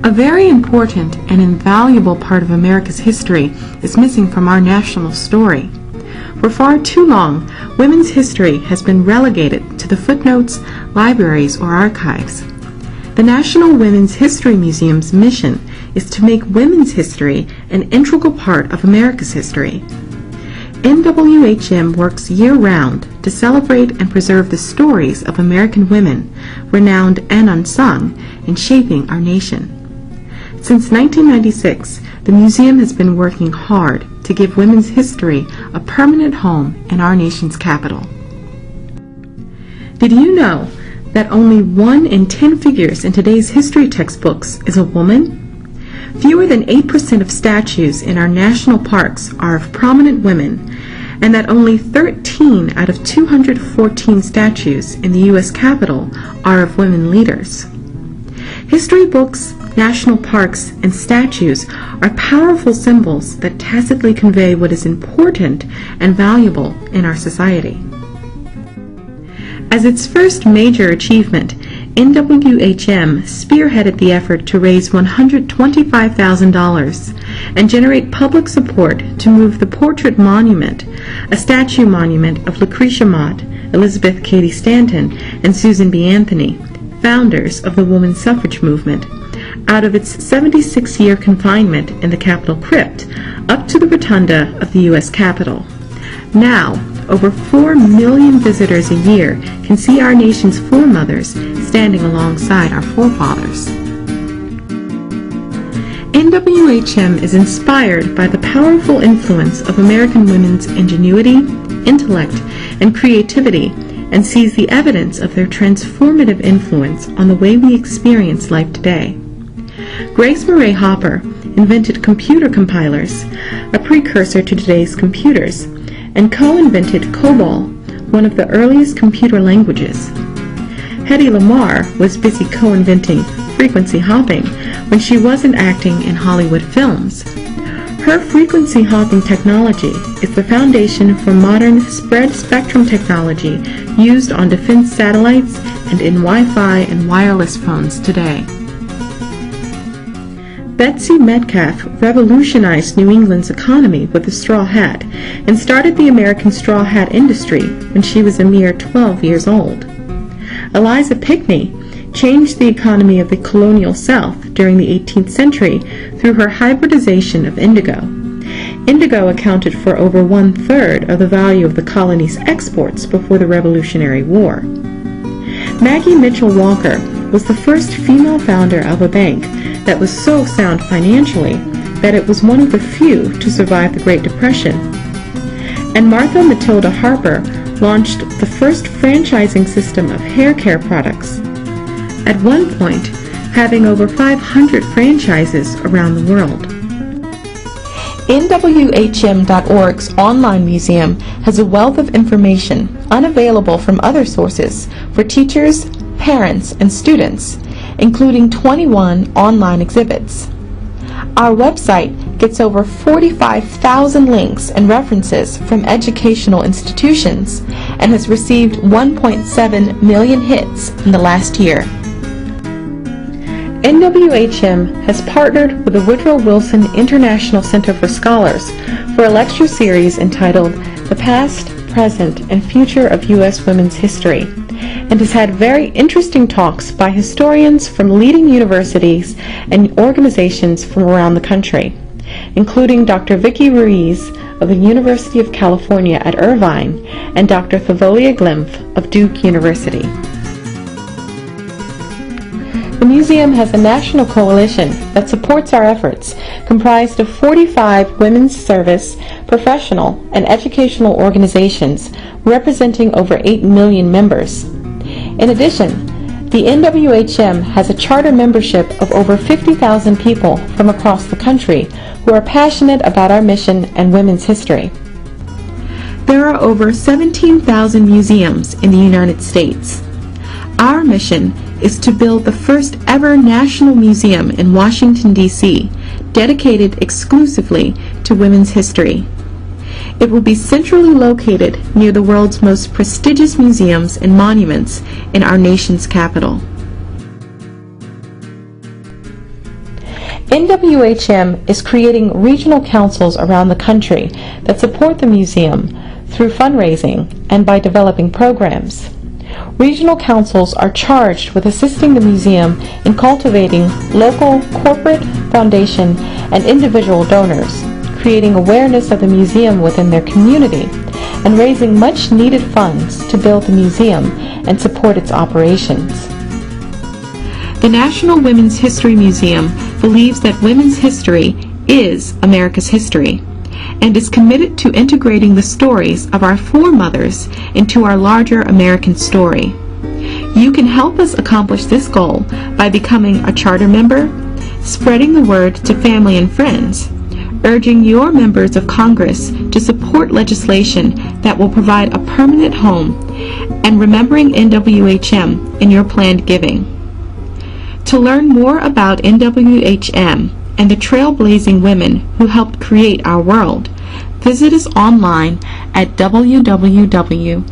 A very important and invaluable part of America's history is missing from our national story. For far too long, women's history has been relegated to the footnotes, libraries, or archives. The National Women's History Museum's mission is to make women's history an integral part of America's history. NWHM works year-round to celebrate and preserve the stories of American women, renowned and unsung, in shaping our nation. Since 1996, the museum has been working hard to give women's history a permanent home in our nation's capital. Did you know that only 1 in 10 figures in today's history textbooks is a woman? Fewer than 8% of statues in our national parks are of prominent women, and that only 13 out of 214 statues in the U.S. Capitol are of women leaders. History books, national parks, and statues are powerful symbols that tacitly convey what is important and valuable in our society. As its first major achievement, NWHM spearheaded the effort to raise $125,000 and generate public support to move the Portrait Monument, a statue monument of Lucretia Mott, Elizabeth Cady Stanton, and Susan B. Anthony, founders of the women's suffrage movement, out of its 76-year confinement in the Capitol crypt up to the rotunda of the U.S. Capitol. Now, over 4 million visitors a year can see our nation's foremothers standing alongside our forefathers. NWHM is inspired by the powerful influence of American women's ingenuity, intellect, and creativity, and sees the evidence of their transformative influence on the way we experience life today. Grace Murray Hopper invented computer compilers, a precursor to today's computers, and co-invented COBOL, one of the earliest computer languages. Hedy Lamarr was busy co-inventing frequency hopping when she wasn't acting in Hollywood films. Her frequency hopping technology is the foundation for modern spread spectrum technology used on defense satellites and in Wi-Fi and wireless phones today. Betsy Metcalf revolutionized New England's economy with the straw hat and started the American straw hat industry when she was a mere 12 years old. Eliza Pinckney changed the economy of the colonial South during the 18th century through her hybridization of indigo. Indigo accounted for over 1/3 of the value of the colony's exports before the Revolutionary War. Maggie Mitchell Walker was the first female founder of a bank that was so sound financially that it was one of the few to survive the Great Depression. And Martha Matilda Harper launched the first franchising system of hair care products, at one point having over 500 franchises around the world. NWHM.org's online museum has a wealth of information unavailable from other sources for teachers, parents, and students, including 21 online exhibits. Our website gets over 45,000 links and references from educational institutions and has received 1.7 million hits in the last year. NWHM has partnered with the Woodrow Wilson International Center for Scholars for a lecture series entitled The Past, Present, and Future of U.S. Women's History, and has had very interesting talks by historians from leading universities and organizations from around the country, including Dr. Vicki Ruiz of the University of California at Irvine and Dr. Thavolia Glimpf of Duke University. The museum has a national coalition that supports our efforts, comprised of 45 women's service, professional, and educational organizations representing over 8 million members. In addition, the NWHM has a charter membership of over 50,000 people from across the country who are passionate about our mission and women's history. There are over 17,000 museums in the United States. Our mission is to build the first ever national museum in Washington, D.C., dedicated exclusively to women's history. It will be centrally located near the world's most prestigious museums and monuments in our nation's capital. NWHM is creating regional councils around the country that support the museum through fundraising and by developing programs. Regional councils are charged with assisting the museum in cultivating local, corporate, foundation, and individual donors, creating awareness of the museum within their community, and raising much-needed funds to build the museum and support its operations. The National Women's History Museum believes that women's history is America's history and is committed to integrating the stories of our foremothers into our larger American story. You can help us accomplish this goal by becoming a charter member, spreading the word to family and friends, urging your members of Congress to support legislation that will provide a permanent home, and remembering NWHM in your planned giving. To learn more about NWHM and the trailblazing women who helped create our world, visit us online at www.nwhm.org.